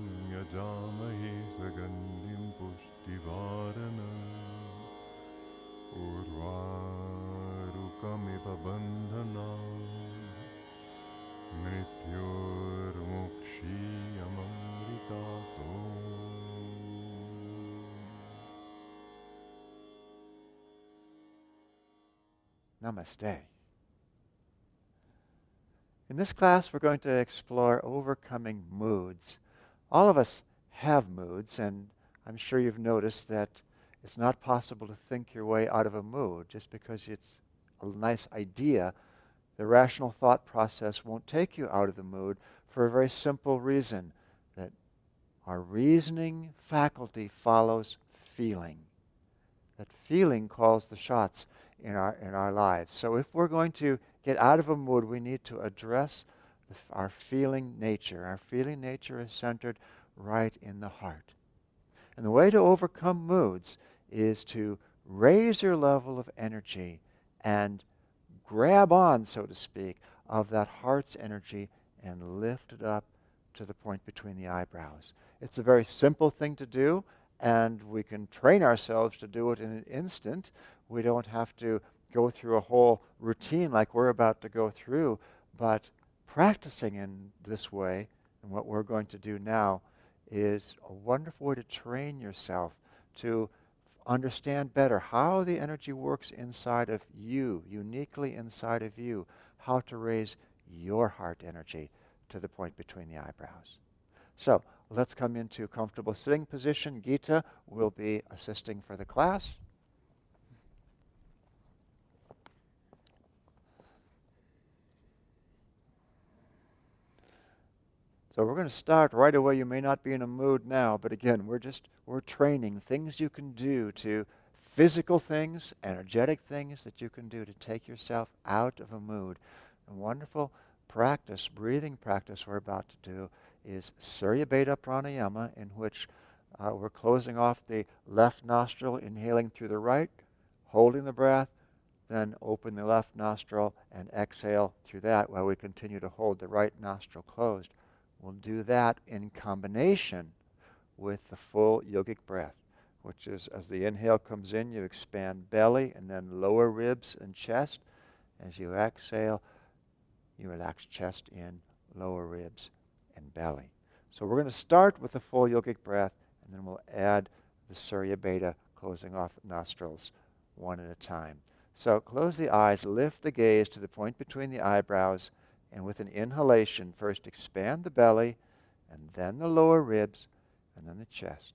यजामहे सगन्धिं पुष्टिवर्धनम् उर्वारुकमिव बन्धनान् मृत्योर्मुक्षीयममृतातो. Namaste. In this class, we're going to explore overcoming moods. All of us have moods, and I'm sure you've noticed that it's not possible to think your way out of a mood. Just because it's a nice idea, the rational thought process won't take you out of the mood for a very simple reason, that our reasoning faculty follows feeling. That feeling calls the shots in our lives. So if we're going to get out of a mood, we need to address our feeling nature. Our feeling nature is centered right in the heart. And the way to overcome moods is to raise your level of energy and grab on, so to speak, of that heart's energy and lift it up to the point between the eyebrows. It's a very simple thing to do, and we can train ourselves to do it in an instant. We don't have to go through a whole routine like we're about to go through, but practicing in this way, and what we're going to do now, is a wonderful way to train yourself to understand better how the energy works inside of you, uniquely inside of you, how to raise your heart energy to the point between the eyebrows. So let's come into a comfortable sitting position. Gita will be assisting for the class. So we're going to start right away. You may not be in a mood now, but again, we're training things you can do to physical things, energetic things that you can do to take yourself out of a mood. A wonderful practice, breathing practice we're about to do is Surya Beta Pranayama, in which we're closing off the left nostril, inhaling through the right, holding the breath, then open the left nostril and exhale through that while we continue to hold the right nostril closed. We'll do that in combination with the full yogic breath, which is as the inhale comes in, you expand belly and then lower ribs and chest. As you exhale, you relax chest in, lower ribs, and belly. So we're going to start with the full yogic breath, and then we'll add the Surya Beta, closing off nostrils one at a time. So close the eyes, lift the gaze to the point between the eyebrows, and with an inhalation, first expand the belly, and then the lower ribs, and then the chest.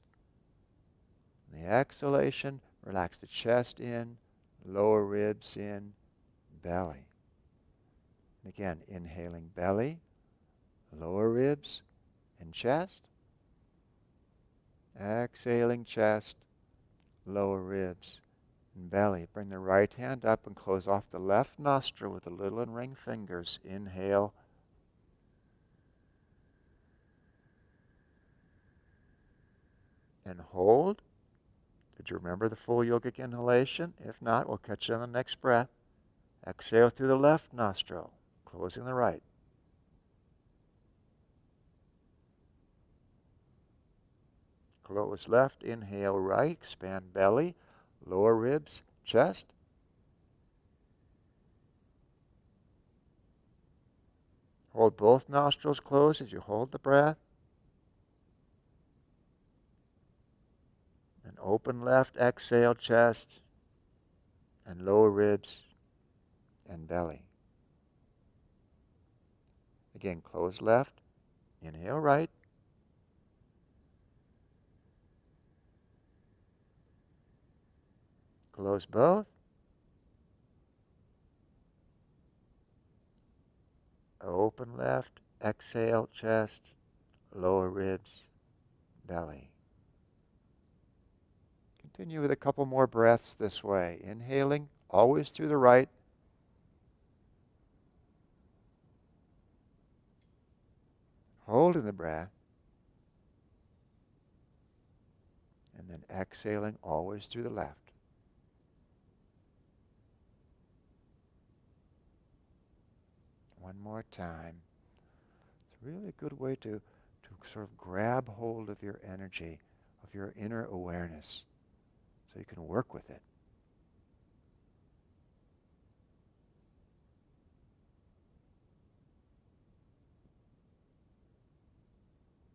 The exhalation, relax the chest in, lower ribs in, belly. And again, inhaling belly, lower ribs, and chest. Exhaling chest, lower ribs, and belly. Bring the right hand up and close off the left nostril with the little and ring fingers. Inhale. And hold. Did you remember the full yogic inhalation? If not, we'll catch you on the next breath. Exhale through the left nostril, closing the right. Close left, inhale right, expand belly, lower ribs, chest. Hold both nostrils closed as you hold the breath. And open left, exhale, chest, and lower ribs, and belly. Again, close left, inhale right. Close both. Open left, exhale, chest, lower ribs, belly. Continue with a couple more breaths this way. Inhaling, always through the right. Holding the breath. And then exhaling, always through the left. One more time. It's really a good way to to sort of grab hold of your energy, of your inner awareness, so you can work with it.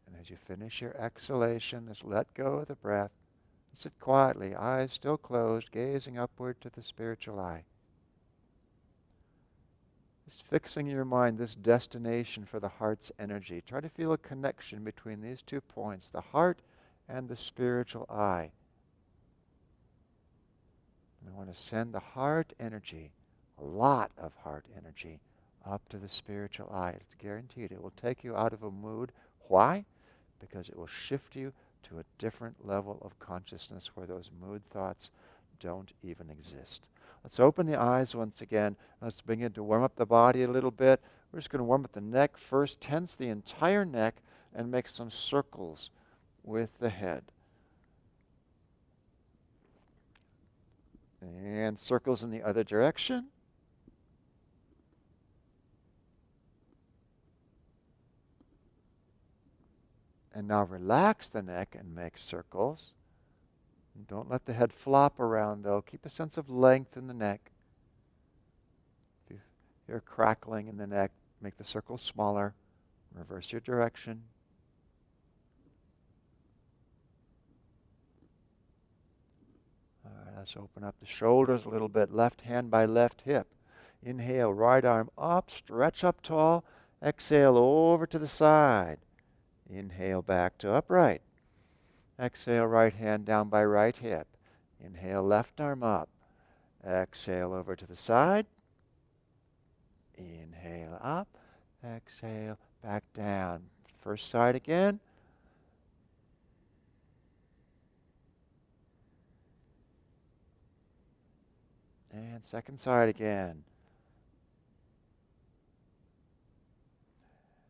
And as you finish your exhalation, just let go of the breath. Sit quietly, eyes still closed, gazing upward to the spiritual eye. Just fixing in your mind this destination for the heart's energy. Try to feel a connection between these 2 points, the heart and the spiritual eye. We want to send the heart energy, a lot of heart energy, up to the spiritual eye. It's guaranteed. It will take you out of a mood. Why? Because it will shift you to a different level of consciousness where those mood thoughts don't even exist. Let's open the eyes once again. Let's begin to warm up the body a little bit. We're just going to warm up the neck first. Tense the entire neck and make some circles with the head. And circles in the other direction. And now relax the neck and make circles. And don't let the head flop around, though. Keep a sense of length in the neck. If you hear crackling in the neck, make the circle smaller. Reverse your direction. All right, let's open up the shoulders a little bit. Left hand by left hip. Inhale, right arm up, stretch up tall. Exhale, over to the side. Inhale, back to upright. Exhale, right hand down by right hip. Inhale, left arm up. Exhale, over to the side. Inhale, up. Exhale, back down. First side again. And second side again.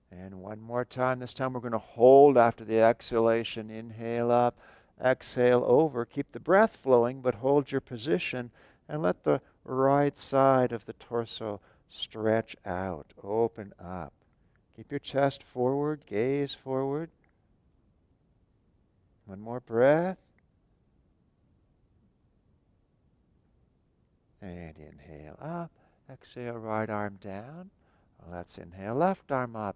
And one more time. This time we're going to hold after the exhalation. Inhale up, exhale over. Keep the breath flowing, but hold your position and let the right side of the torso stretch out, open up. Keep your chest forward, gaze forward. One more breath. And inhale up, exhale, right arm down. Let's inhale, left arm up.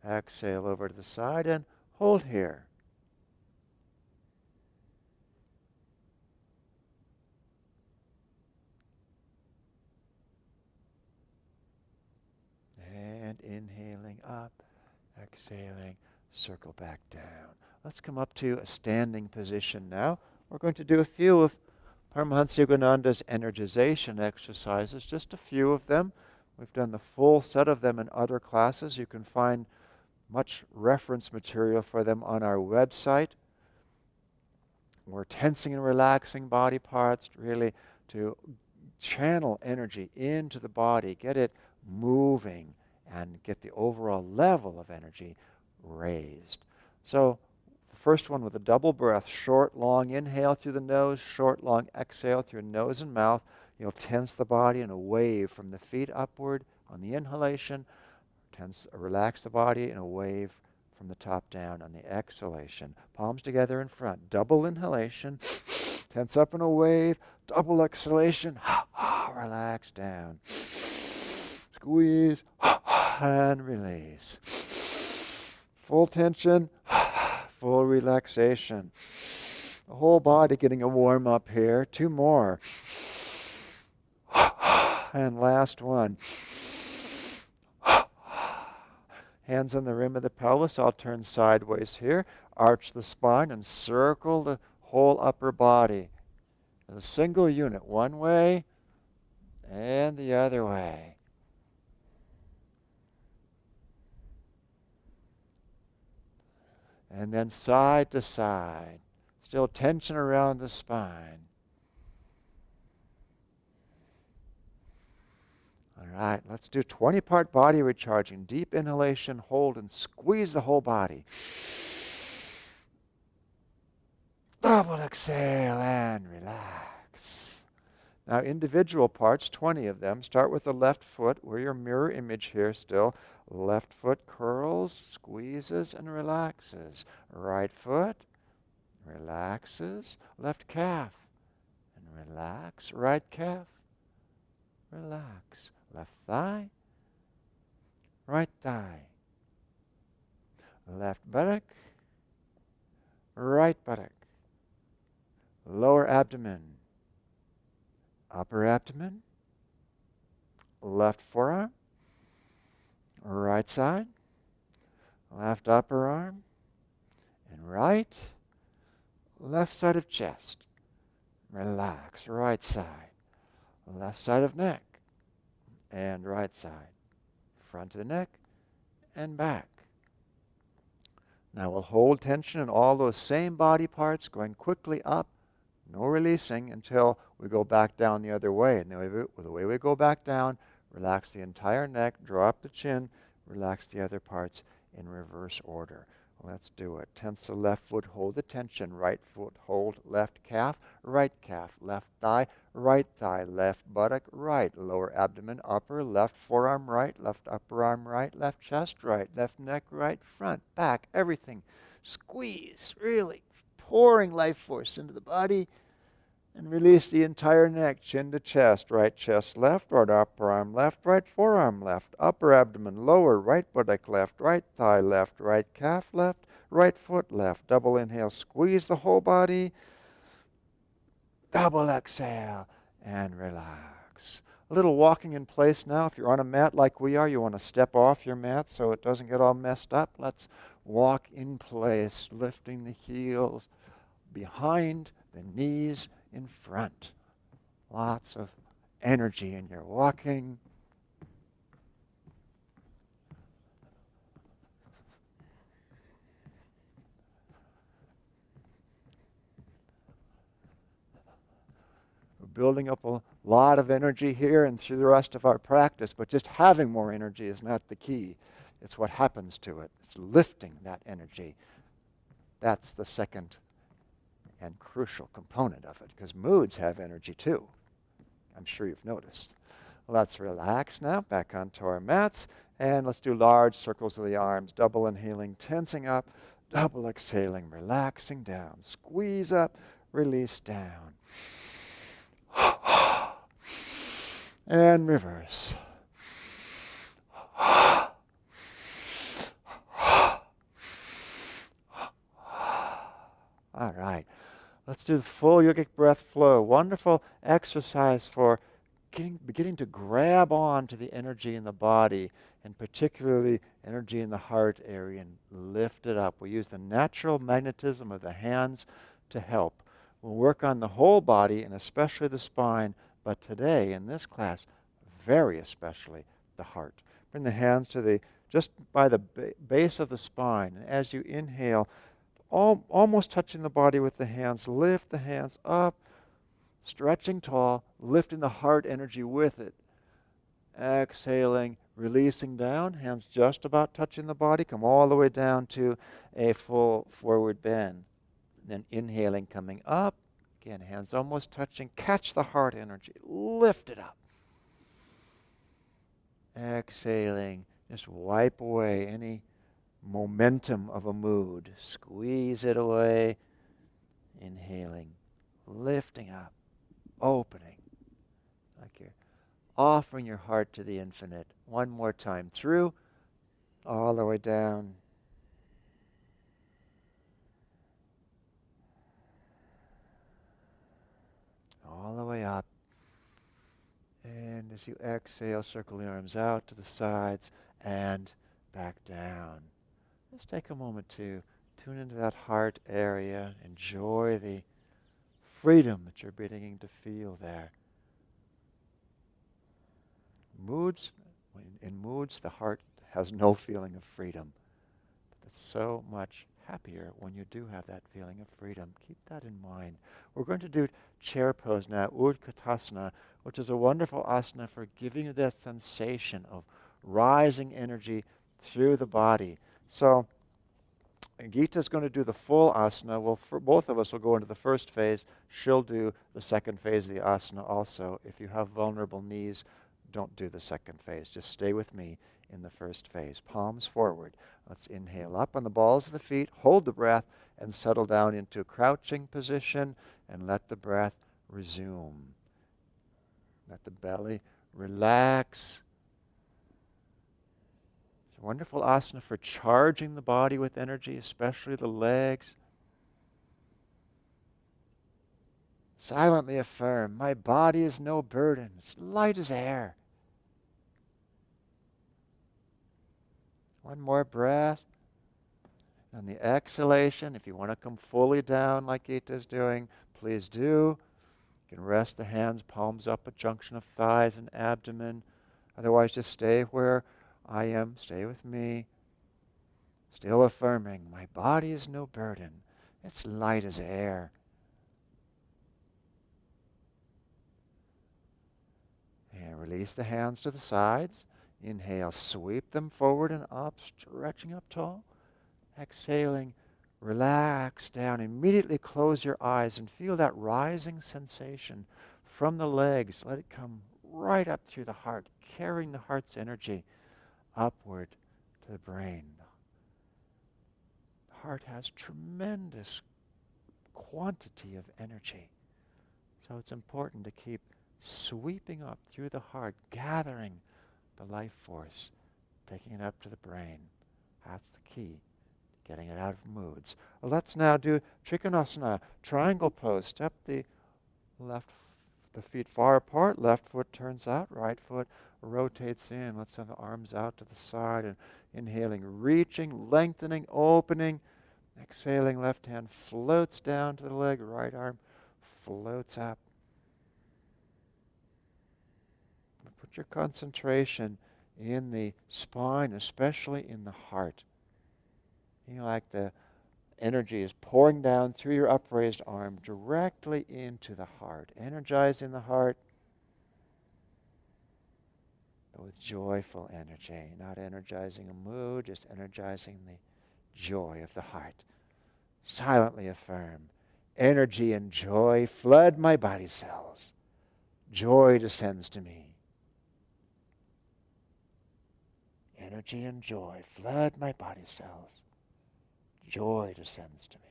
Exhale over to the side and hold here. And inhaling up, exhaling, circle back down. Let's come up to a standing position now. We're going to do a few of Paramahansa Yogananda's energization exercises, just a few of them. We've done the full set of them in other classes. You can find much reference material for them on our website. We're tensing and relaxing body parts really to channel energy into the body, get it moving, and get the overall level of energy raised. So the first one with a double breath, short, long inhale through the nose, short, long exhale through nose and mouth. You'll tense the body in a wave from the feet upward on the inhalation. Relax the body in a wave from the top down on the exhalation. Palms together in front. Double inhalation. Tense up in a wave. Double exhalation. Relax down. Squeeze and release. Full tension. Full relaxation. The whole body getting a warm up here. 2 more. And last one. Hands on the rim of the pelvis. I'll turn sideways here. Arch the spine and circle the whole upper body. A single unit, one way and the other way. And then side to side. Still tension around the spine. All right, let's do 20-part body recharging. Deep inhalation, hold, and squeeze the whole body. Double exhale and relax. Now individual parts, 20 of them. Start with the left foot. We're your mirror image here still. Left foot curls, squeezes, and relaxes. Right foot relaxes. Left calf and relax. Right calf, relax. Left thigh, right thigh. Left buttock, right buttock. Lower abdomen, upper abdomen. Left forearm, right side. Left upper arm, and right. Left side of chest. Relax. Right side. Left side of neck. And right side. Front of the neck and back. Now we'll hold tension in all those same body parts, going quickly up, no releasing until we go back down the other way. And the way we go back down, relax the entire neck, draw up the chin, relax the other parts in reverse order. Let's do it. Tense the left foot, hold the tension. Right foot, hold left calf, left thigh, right thigh, left buttock, right, lower abdomen, upper, left forearm, right, left upper arm, right, left chest, right, left neck, right, front, back, everything. Squeeze, really pouring life force into the body, and release the entire neck, chin to chest, right chest left, right upper arm left, right forearm left, upper abdomen lower, right buttock left, right thigh left, right calf left, right foot left. Double inhale, squeeze the whole body. Double exhale and relax. A little walking in place now. If you're on a mat like we are, you want to step off your mat so it doesn't get all messed up. Let's walk in place, lifting the heels behind the knees in front. Lots of energy in your walking. We're building up a lot of energy here and through the rest of our practice, but just having more energy is not the key. It's what happens to it. It's lifting that energy. That's the second and crucial component of it, because moods have energy too. I'm sure you've noticed. Let's relax now, back onto our mats, and let's do large circles of the arms, double inhaling, tensing up, double exhaling, relaxing down. Squeeze up, release down. And reverse. All right. Let's do the full yogic breath flow. Wonderful exercise for beginning to grab on to the energy in the body, and particularly energy in the heart area, and lift it up. We use the natural magnetism of the hands to help. We'll work on the whole body, and especially the spine, but today, in this class, very especially the heart. Bring the hands to just by the base of the spine, and as you inhale, almost touching the body with the hands. Lift the hands up, stretching tall, lifting the heart energy with it. Exhaling, releasing down, hands just about touching the body. Come all the way down to a full forward bend. Then inhaling, coming up. Again, hands almost touching. Catch the heart energy. Lift it up. Exhaling, just wipe away any momentum of a mood. Squeeze it away. Inhaling, lifting up, opening, like you're offering your heart to the infinite. One more time through, all the way down. All the way up. And as you exhale, circle the arms out to the sides and back down. Let's take a moment to tune into that heart area. Enjoy the freedom that you're beginning to feel there. In moods, the heart has no feeling of freedom. But it's so much happier when you do have that feeling of freedom. Keep that in mind. We're going to do chair pose now, Utkatasana, which is a wonderful asana for giving you that sensation of rising energy through the body. So And Gita's going to do the full asana. Well, for both of us will go into the first phase. She'll do the second phase of the asana also. If you have vulnerable knees, don't do the second phase. Just stay with me in the first phase. Palms forward. Let's inhale up on the balls of the feet, hold the breath, and settle down into a crouching position, and let the breath resume. Let the belly relax. It's a wonderful asana for charging the body with energy, especially the legs. Silently affirm, my body is no burden. It's light as air. One more breath. On the exhalation, if you want to come fully down like Gita is doing, please do. You can rest the hands, palms up at junction of thighs and abdomen. Otherwise, just stay where I am. Stay with me. Still affirming, my body is no burden. It's light as air. And release the hands to the sides. Inhale, sweep them forward and up, stretching up tall. Exhaling, relax down. Immediately close your eyes and feel that rising sensation from the legs. Let it come right up through the heart, carrying the heart's energy upward to the brain. The heart has tremendous quantity of energy. So it's important to keep sweeping up through the heart, gathering the life force, taking it up to the brain. That's the key. Getting it out of moods. Well, let's now do Trikonasana, triangle pose. Step the feet far apart. Left foot turns out. Right foot rotates in. Let's have the arms out to the side and inhaling, reaching, lengthening, opening. Exhaling, left hand floats down to the leg. Right arm floats up. Put your concentration in the spine, especially in the heart. You know, like the energy is pouring down through your upraised arm directly into the heart, energizing the heart, but with joyful energy, not energizing a mood, just energizing the joy of the heart. Silently affirm, energy and joy flood my body cells. Joy descends to me. Energy and joy flood my body cells. Joy descends to me.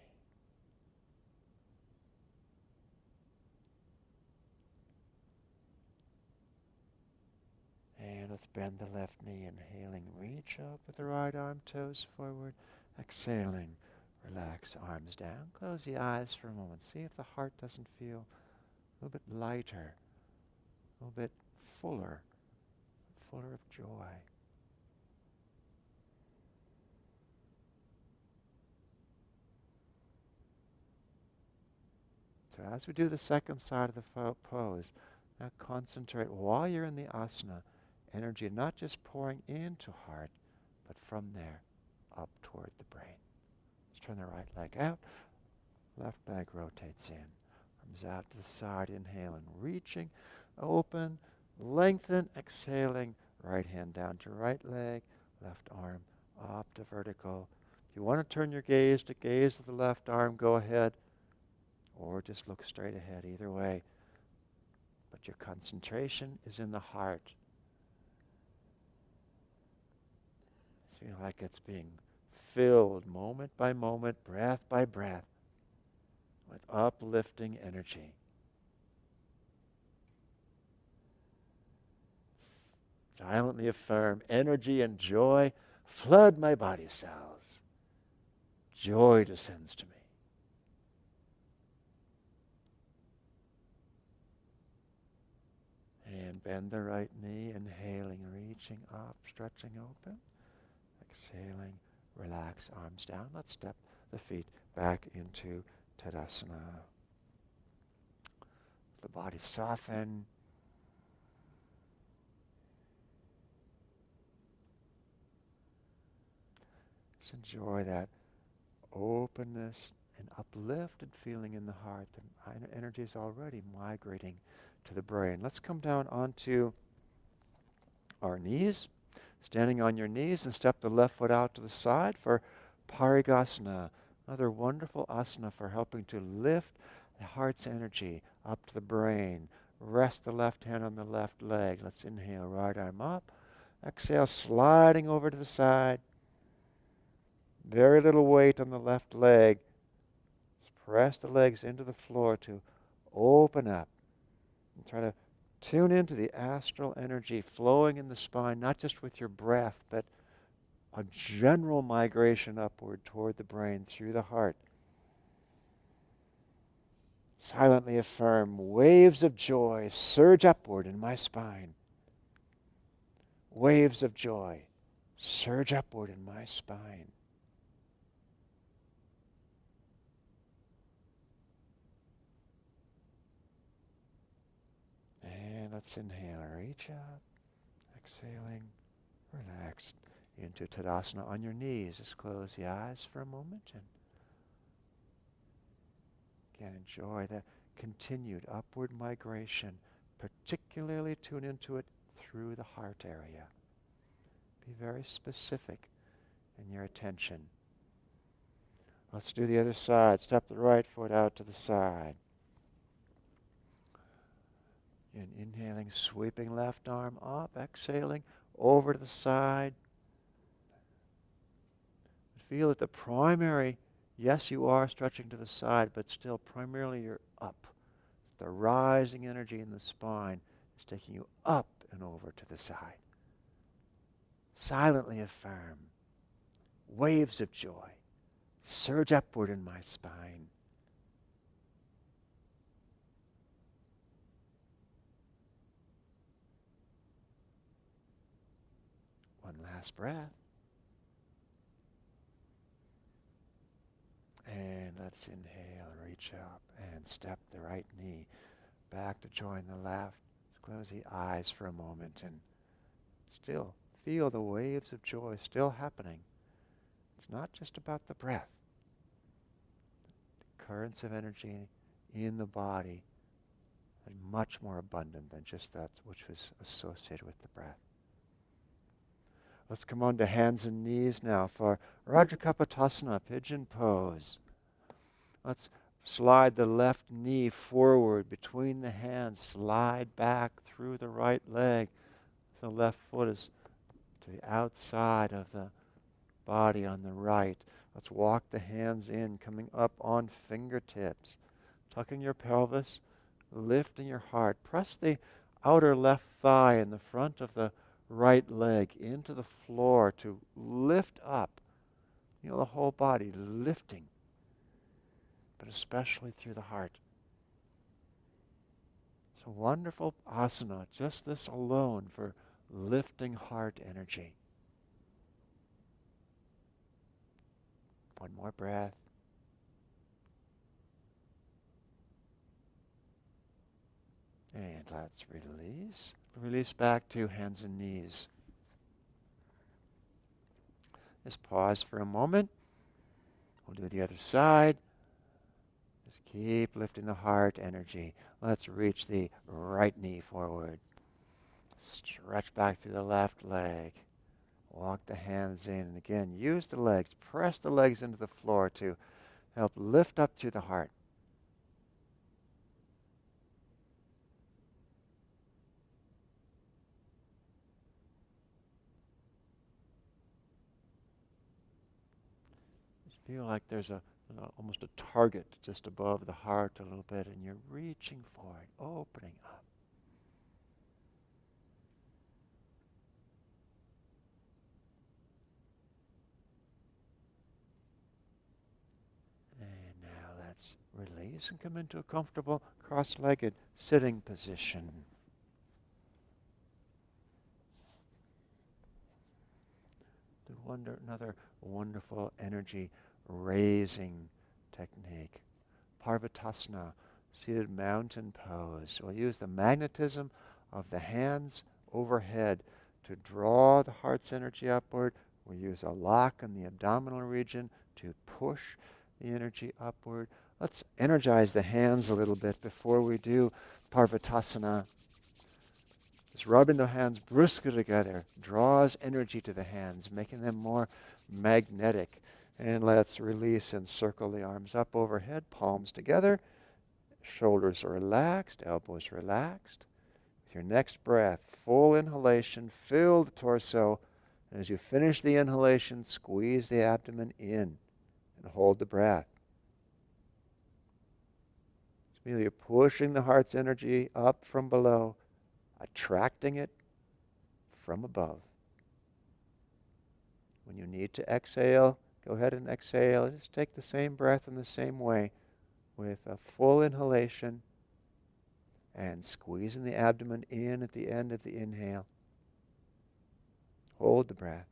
And let's bend the left knee, inhaling, reach up with the right arm, toes forward. Exhaling, relax, arms down. Close the eyes for a moment. See if the heart doesn't feel a little bit lighter, a little bit fuller of joy. So as we do the second side of the pose, now concentrate while you're in the asana, energy not just pouring into heart, but from there up toward the brain. Let's turn the right leg out, left leg rotates in, arms out to the side, inhaling, reaching, open, lengthen, exhaling, right hand down to right leg, left arm up to vertical. If you want to turn your gaze to gaze of the left arm, go ahead. Or just look straight ahead, either way. But your concentration is in the heart. Feel like it's being filled moment by moment, breath by breath, with uplifting energy. Silently affirm, energy and joy flood my body cells. Joy descends to me. And bend the right knee, inhaling, reaching up, stretching open. Exhaling, relax, arms down. Let's step the feet back into Tadasana. The body soften. Just enjoy that openness and uplifted feeling in the heart. The energy is already migrating to the brain. Let's come down onto our knees. Standing on your knees and step the left foot out to the side for Parigasana, another wonderful asana for helping to lift the heart's energy up to the brain. Rest the left hand on the left leg. Let's inhale, right arm up. Exhale, sliding over to the side. Very little weight on the left leg. Just press the legs into the floor to open up. And try to tune into the astral energy flowing in the spine, not just with your breath, but a general migration upward toward the brain through the heart. Silently affirm, waves of joy surge upward in my spine. Waves of joy surge upward in my spine. And let's inhale, reach up, exhaling, relax into Tadasana on your knees. Just close the eyes for a moment and again enjoy the continued upward migration, particularly tune into it through the heart area. Be very specific in your attention. Let's do the other side. Step the right foot out to the side. And inhaling, sweeping left arm up, exhaling over to the side. Feel that the primary, yes, you are stretching to the side, but still primarily you're up. The rising energy in the spine is taking you up and over to the side. Silently affirm, waves of joy surge upward in my spine. One last breath. And let's inhale and reach up and step the right knee back to join the left. Just close the eyes for a moment and still feel the waves of joy still happening. It's not just about the breath. The currents of energy in the body are much more abundant than just that which was associated with the breath. Let's come on to hands and knees now for Rajakapotasana, pigeon pose. Let's slide the left knee forward between the hands, slide back through the right leg. The left foot is to the outside of the body on the right. Let's walk the hands in, coming up on fingertips. Tucking your pelvis, lifting your heart. Press the outer left thigh in the front of the right leg into the floor to lift up. You know, the whole body lifting, but especially through the heart. It's a wonderful asana, just this alone for lifting heart energy. One more breath. And let's release. Release back to hands and knees. Just pause for a moment. We'll do the other side. Just keep lifting the heart energy. Let's reach the right knee forward. Stretch back through the left leg. Walk the hands in. And again, use the legs. Press the legs into the floor to help lift up through the heart. Feel like there's almost a target just above the heart a little bit, and you're reaching forward, opening up. And now let's release and come into a comfortable cross-legged sitting position. Another wonderful energy raising technique. Parvatasana, seated mountain pose. We'll use the magnetism of the hands overhead to draw the heart's energy upward. We'll use a lock in the abdominal region to push the energy upward. Let's energize the hands a little bit before we do Parvatasana. Just rubbing the hands briskly together draws energy to the hands, making them more magnetic. And let's release and circle the arms up overhead, palms together. Shoulders are relaxed, elbows relaxed. With your next breath, full inhalation, fill the torso. And as you finish the inhalation, squeeze the abdomen in and hold the breath. Feel you're pushing the heart's energy up from below, attracting it from above. When you need to exhale, go ahead and exhale. Just take the same breath in the same way with a full inhalation and squeezing the abdomen in at the end of the inhale. Hold the breath.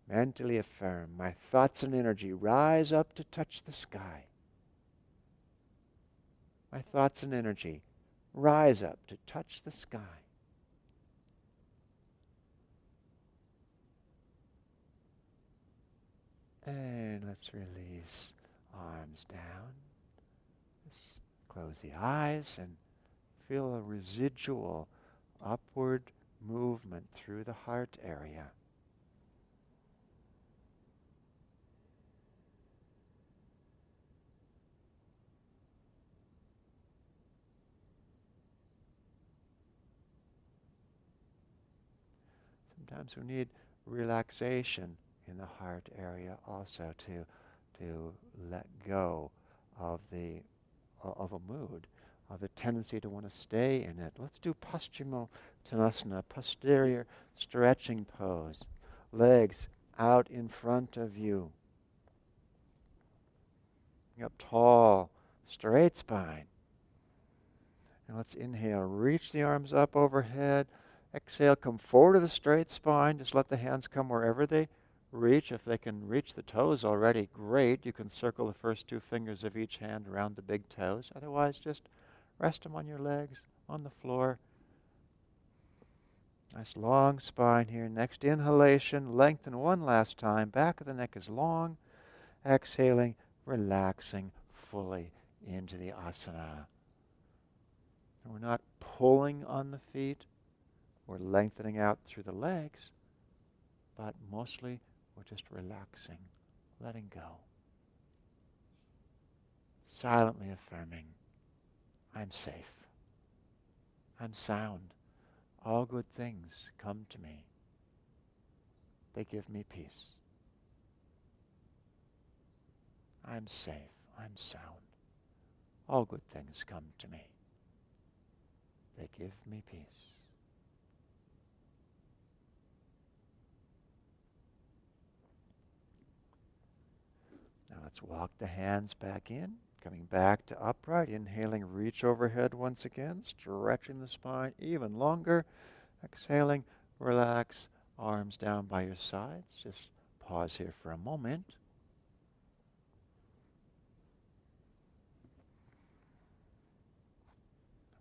Mentally affirm, my thoughts and energy rise up to touch the sky. My thoughts and energy rise up to touch the sky. And let's release arms down. Just close the eyes and feel a residual upward movement through the heart area. Sometimes we need relaxation in the heart area also to let go of of a mood, of the tendency to want to stay in it. Let's do Paschimottanasana, posterior stretching pose. Legs out in front of you. Up tall, straight spine. And let's inhale, reach the arms up overhead. Exhale, come forward to the straight spine. Just let the hands come wherever they reach. If they can reach the toes already, great. You can circle the first two fingers of each hand around the big toes. Otherwise, just rest them on your legs, on the floor. Nice long spine here. Next inhalation, lengthen one last time. Back of the neck is long. Exhaling, relaxing fully into the asana. And we're not pulling on the feet. We're lengthening out through the legs, but mostly we're just relaxing, letting go. Silently affirming, I'm safe. I'm sound. All good things come to me. They give me peace. I'm safe. I'm sound. All good things come to me. They give me peace. Now let's walk the hands back in, coming back to upright. Inhaling, reach overhead once again, stretching the spine even longer. Exhaling, relax, arms down by your sides. Just pause here for a moment.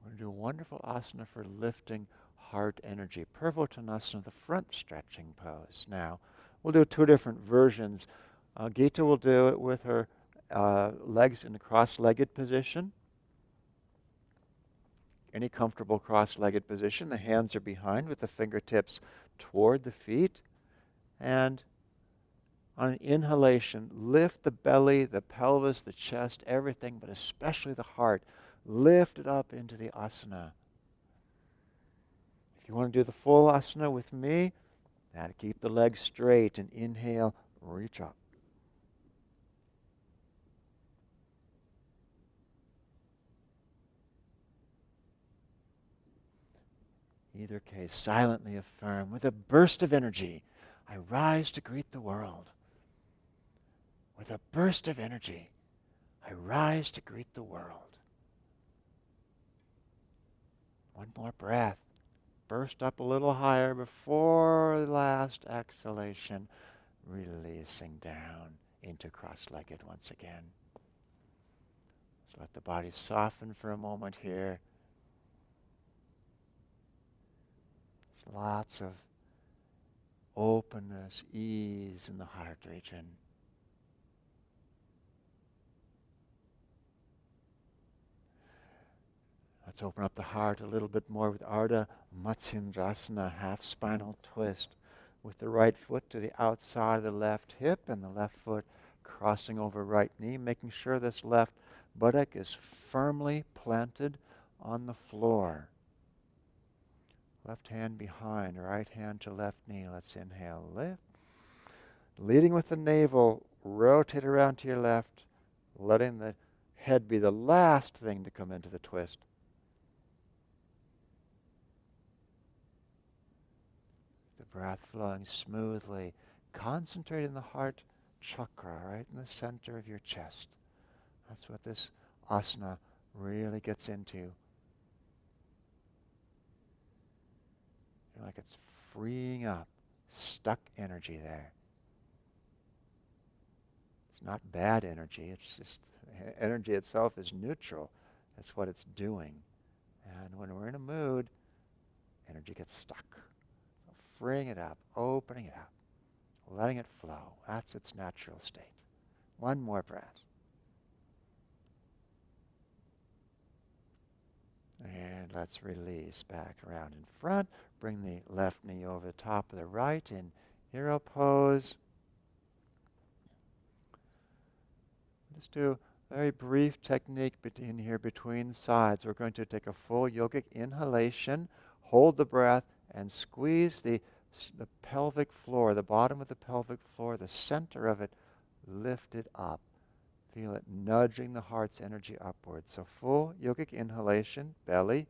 We're going to do a wonderful asana for lifting heart energy. Purvottanasana, the front stretching pose. Now, we'll do two different versions. Gita will do it with her legs in a cross-legged position. Any comfortable cross-legged position. The hands are behind with the fingertips toward the feet. And on an inhalation, lift the belly, the pelvis, the chest, everything, but especially the heart. Lift it up into the asana. If you want to do the full asana with me, now to keep the legs straight and inhale, reach up. Either case, silently affirm, with a burst of energy, I rise to greet the world. With a burst of energy, I rise to greet the world. One more breath. Burst up a little higher before the last exhalation, releasing down into cross-legged once again. So let the body soften for a moment here. There's lots of openness, ease in the heart region. Let's open up the heart a little bit more with Ardha Matsyendrasana, half spinal twist. with the right foot to the outside of the left hip and the left foot crossing over right knee, making sure this left buttock is firmly planted on the floor. Left hand behind, right hand to left knee. Let's inhale, lift. Leading with the navel, rotate around to your left, letting the head be the last thing to come into the twist. The breath flowing smoothly. Concentrate in the heart chakra, right in the center of your chest. That's what this asana really gets into. Like it's freeing up stuck energy there. It's not bad energy, it's just energy itself is neutral. That's what it's doing. And when we're in a mood, energy gets stuck. So freeing it up, opening it up, letting it flow. That's its natural state. One more breath. And let's release back around in front. Bring the left knee over the top of the right in hero pose. Just do a very brief technique in here between sides. We're going to take a full yogic inhalation, hold the breath, and squeeze the pelvic floor, the bottom of the pelvic floor, the center of it, lift it up. Feel it nudging the heart's energy upwards. So full yogic inhalation, belly,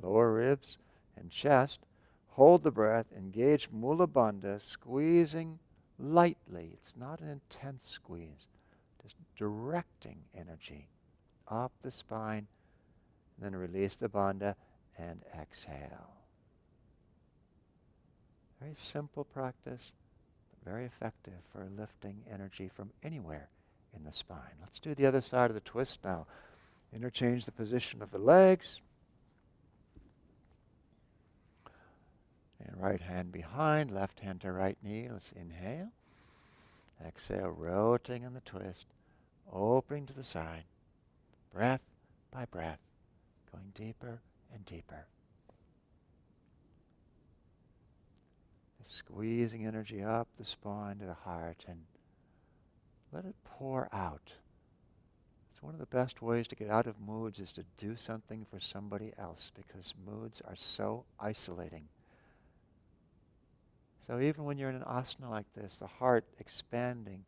lower ribs, and chest. Hold the breath, engage Mula Bandha, squeezing lightly. It's not an intense squeeze, just directing energy up the spine. And then release the bandha and exhale. Very simple practice, but very effective for lifting energy from anywhere in the spine. Let's do the other side of the twist now. Interchange the position of the legs. And right hand behind, left hand to right knee. Let's inhale. Exhale, rotating in the twist, opening to the side. Breath by breath, going deeper and deeper. Just squeezing energy up the spine to the heart and let it pour out. It's one of the best ways to get out of moods is to do something for somebody else, because moods are so isolating. So even when you're in an asana like this, the heart expanding,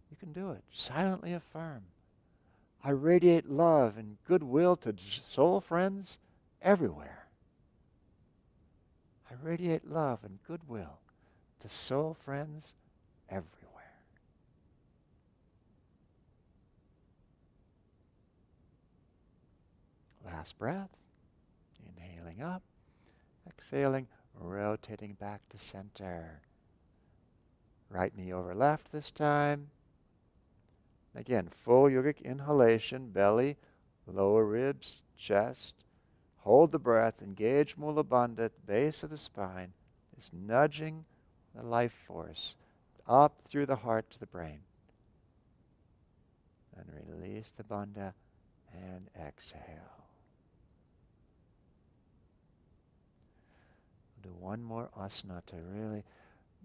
you can do it. Silently affirm. I radiate love and goodwill to soul friends everywhere. I radiate love and goodwill to soul friends everywhere. Last breath, inhaling up, exhaling, rotating back to center. Right knee over left this time. Again, full yogic inhalation, belly, lower ribs, chest. Hold the breath, engage Mula Bandha at the base of the spine. Just nudging the life force up through the heart to the brain. And release the bandha and exhale. Do one more asana to really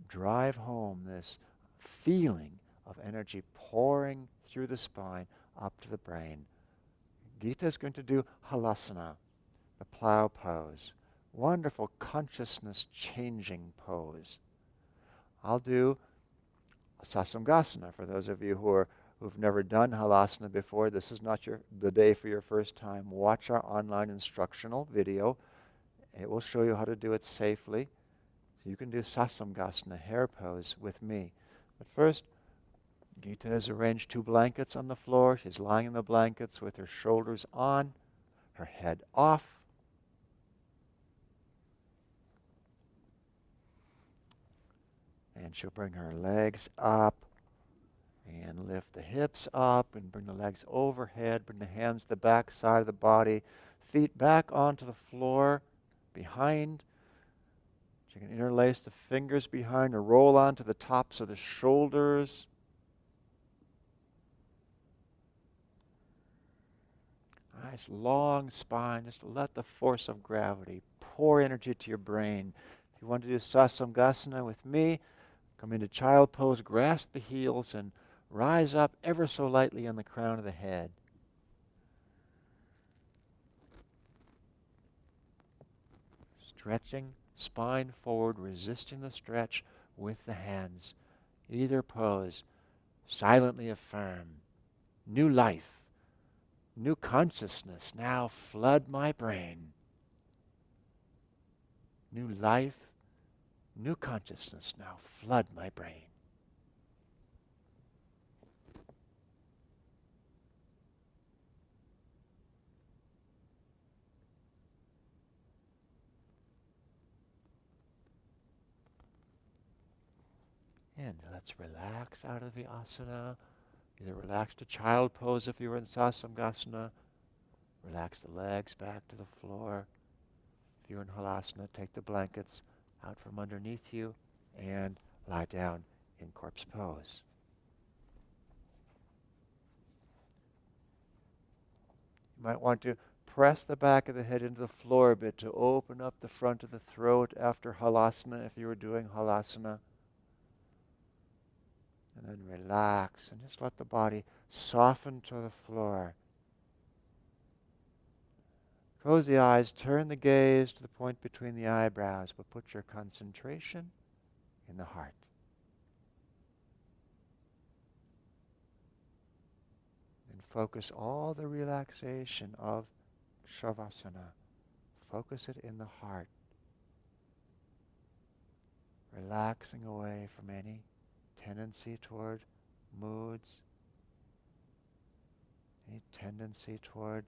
drive home this feeling of energy pouring through the spine up to the brain. Gita is going to do halasana, the plow pose. Wonderful consciousness changing pose. I'll do sasamgasana for those of you who've never done halasana before. This is not the day for your first time. Watch our online instructional video. It will show you how to do it safely. So you can do sasamgasana, hair pose, with me. But first, Gita has arranged 2 blankets on the floor. She's lying in the blankets with her shoulders on, her head off. And she'll bring her legs up and lift the hips up and bring the legs overhead. Bring the hands to the back side of the body. Feet back onto the floor behind. You can interlace the fingers behind or roll onto the tops of the shoulders. Nice long spine. Just let the force of gravity pour energy to your brain. If you want to do Sasamgasana with me, come into child pose, grasp the heels, and rise up ever so lightly on the crown of the head. Stretching, spine forward, resisting the stretch with the hands. Either pose, silently affirm. New life, new consciousness now flood my brain. New life, new consciousness now flood my brain. And let's relax out of the asana. Either relax to child pose if you were in Sasamgasana. Relax the legs back to the floor. If you're in halasana, take the blankets out from underneath you and lie down in corpse pose. You might want to press the back of the head into the floor a bit to open up the front of the throat after halasana if you were doing halasana. And then relax and just let the body soften to the floor. Close the eyes, turn the gaze to the point between the eyebrows, but put your concentration in the heart. And focus all the relaxation of Shavasana. Focus it in the heart. Relaxing away from any tendency toward moods, any tendency toward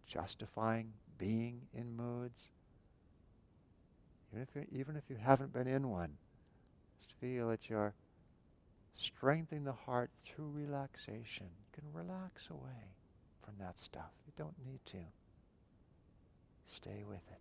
justifying being in moods. Even if you haven't been in one, just feel that you're strengthening the heart through relaxation. You can relax away from that stuff. You don't need to. Stay with it.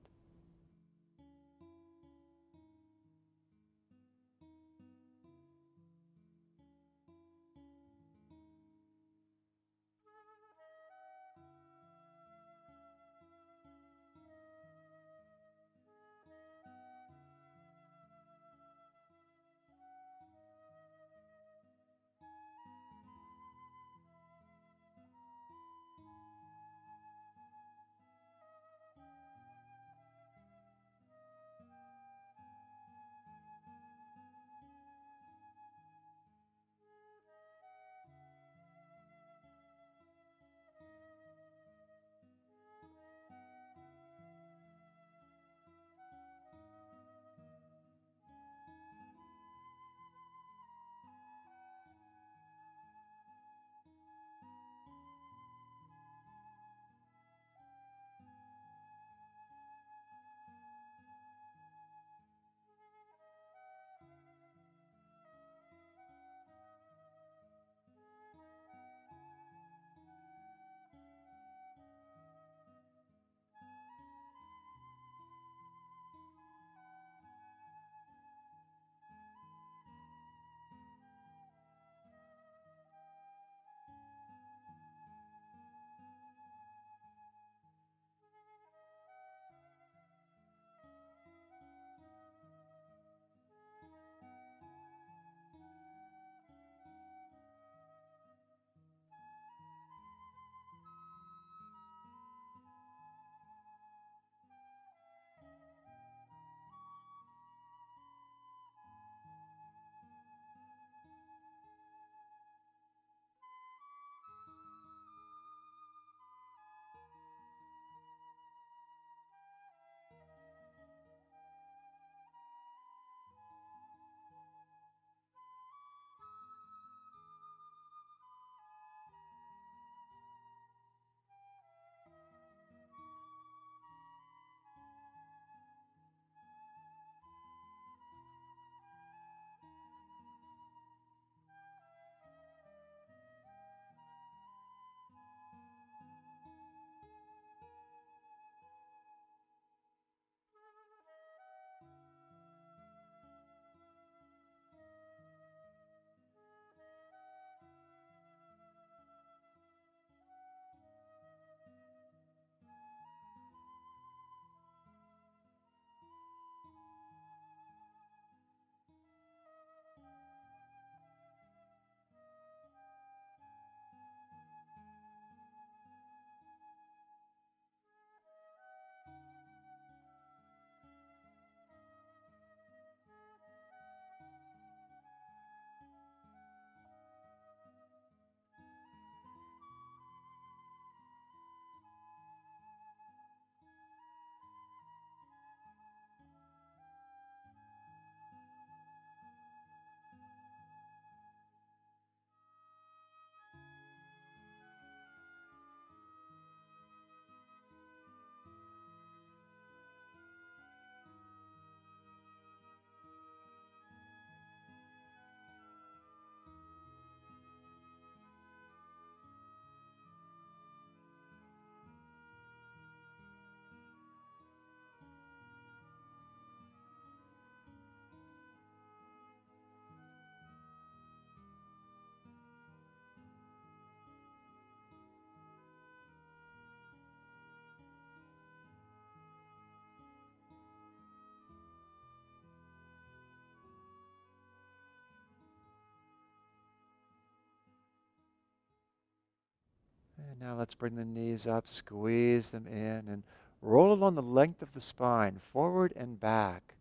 now let's bring the knees up, squeeze them in, and roll along the length of the spine, forward and back.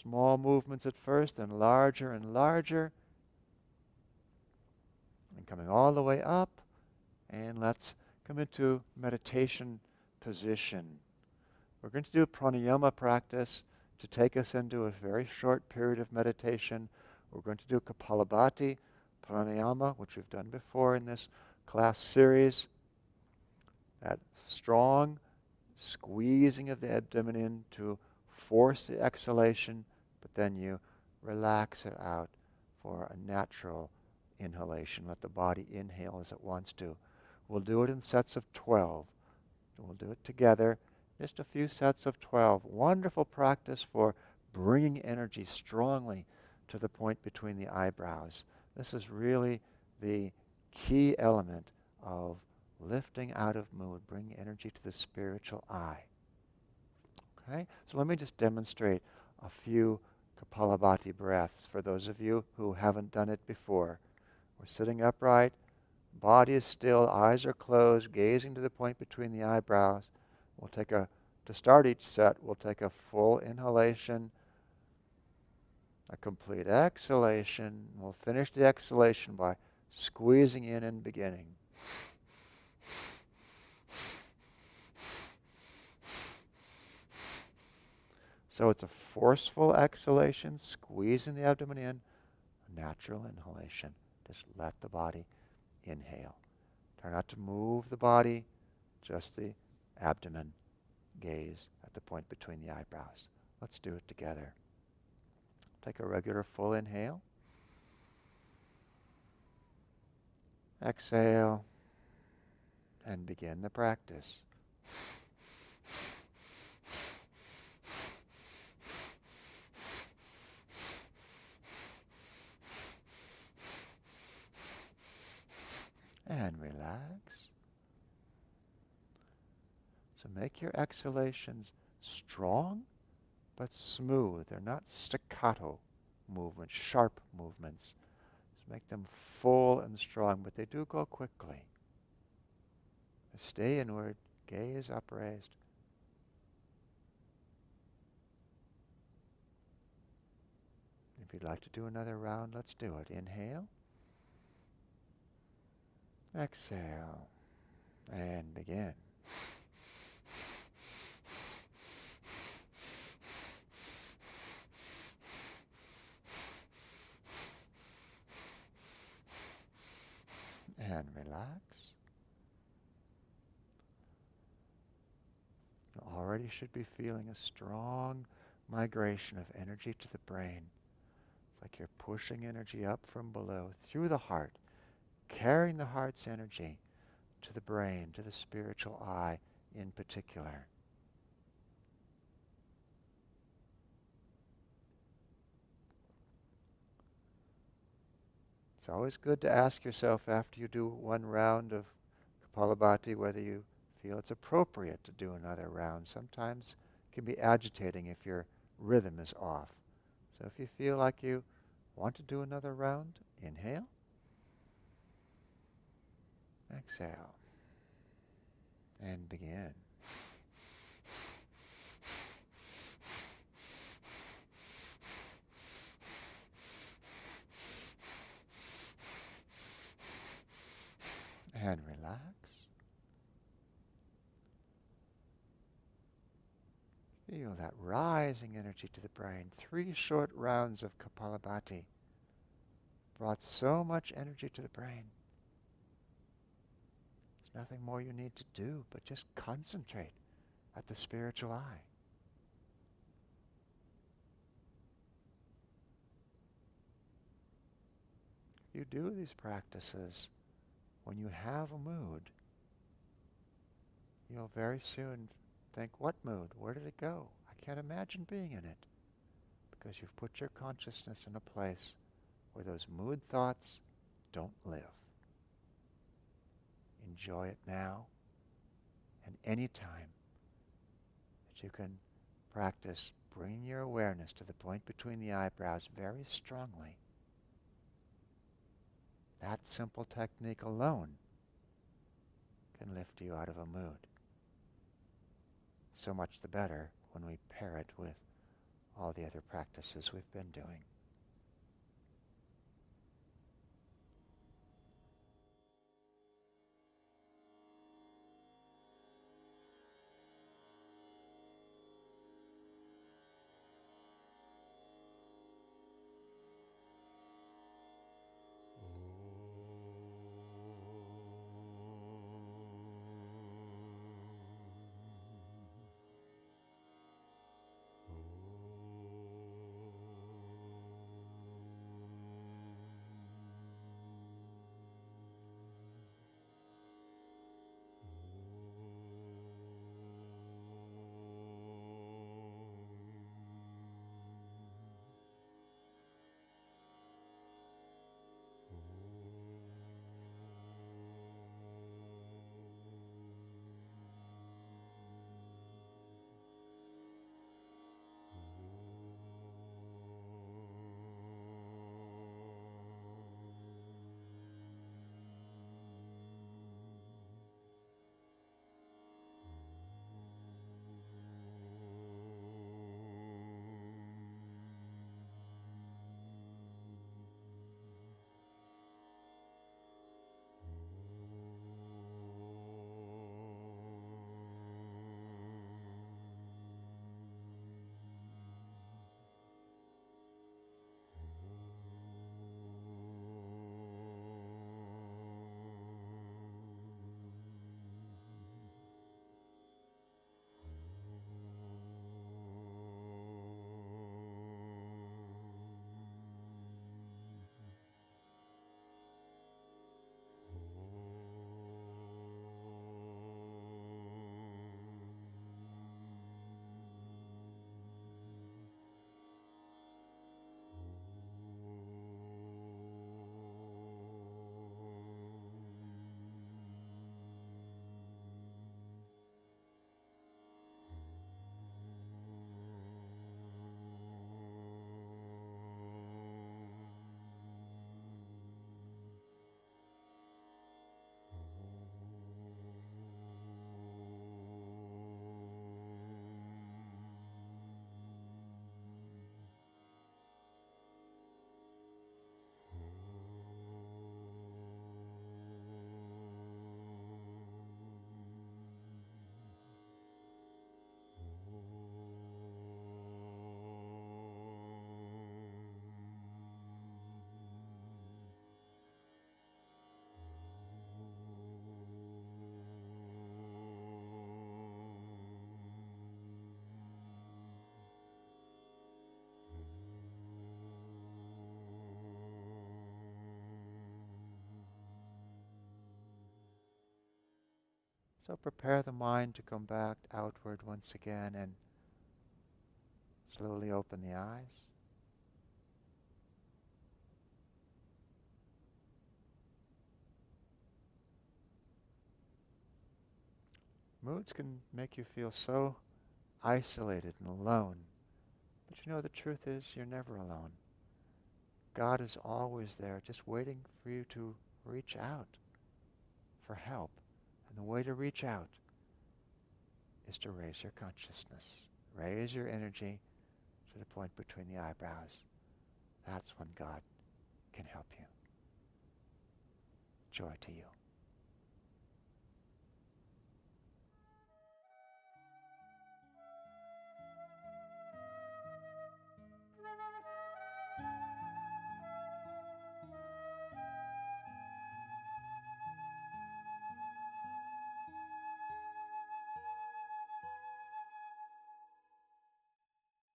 Small movements at first, and larger and larger. And coming all the way up, and let's come into meditation position. We're going to do a pranayama practice to take us into a very short period of meditation. We're going to do Kapalabhati pranayama, which we've done before in this class series. That strong squeezing of the abdomen in to force the exhalation, but then you relax it out for a natural inhalation. Let the body inhale as it wants to. We'll do it in sets of 12. We'll do it together, just a few sets of 12. Wonderful practice for bringing energy strongly to the point between the eyebrows. This is really the key element of lifting out of mood, bringing energy to the spiritual eye. Okay, so let me just demonstrate a few Kapalabhati breaths for those of you who haven't done it before. We're sitting upright, body is still, eyes are closed, gazing to the point between the eyebrows. To start each set, we'll take a full inhalation, a complete exhalation. We'll finish the exhalation by squeezing in and beginning. So it's a forceful exhalation, squeezing the abdomen in, a natural inhalation. Just let the body inhale. Try not to move the body, just the abdomen. Gaze at the point between the eyebrows. Let's do it together. Take a regular full inhale. Exhale, and begin the practice. And relax. So make your exhalations strong but smooth. They're not staccato movements, sharp movements. Just make them full and strong, but they do go quickly. Stay inward, gaze upraised. If you'd like to do another round, let's do it. Inhale. Exhale. And begin. And relax. You already should be feeling a strong migration of energy to the brain. It's like you're pushing energy up from below through the heart, carrying the heart's energy to the brain, to the spiritual eye in particular. It's always good to ask yourself after you do one round of Kapalabhati whether you feel it's appropriate to do another round. Sometimes it can be agitating if your rhythm is off. So if you feel like you want to do another round, inhale. Exhale. And begin. And relax. Feel that rising energy to the brain. 3 short rounds of Kapalabhati brought so much energy to the brain. There's nothing more you need to do but just concentrate at the spiritual eye. If you do these practices when you have a mood, you'll very soon think, what mood? Where did it go? I can't imagine being in it. Because you've put your consciousness in a place where those mood thoughts don't live. Enjoy it now and any time that you can practice bringing your awareness to the point between the eyebrows very strongly. That simple technique alone can lift you out of a mood. So much the better when we pair it with all the other practices we've been doing. So prepare the mind to come back outward once again and slowly open the eyes. Moods can make you feel so isolated and alone. But you know, the truth is you're never alone. God is always there, just waiting for you to reach out for help. And the way to reach out is to raise your consciousness. Raise your energy to the point between the eyebrows. That's when God can help you. Joy to you.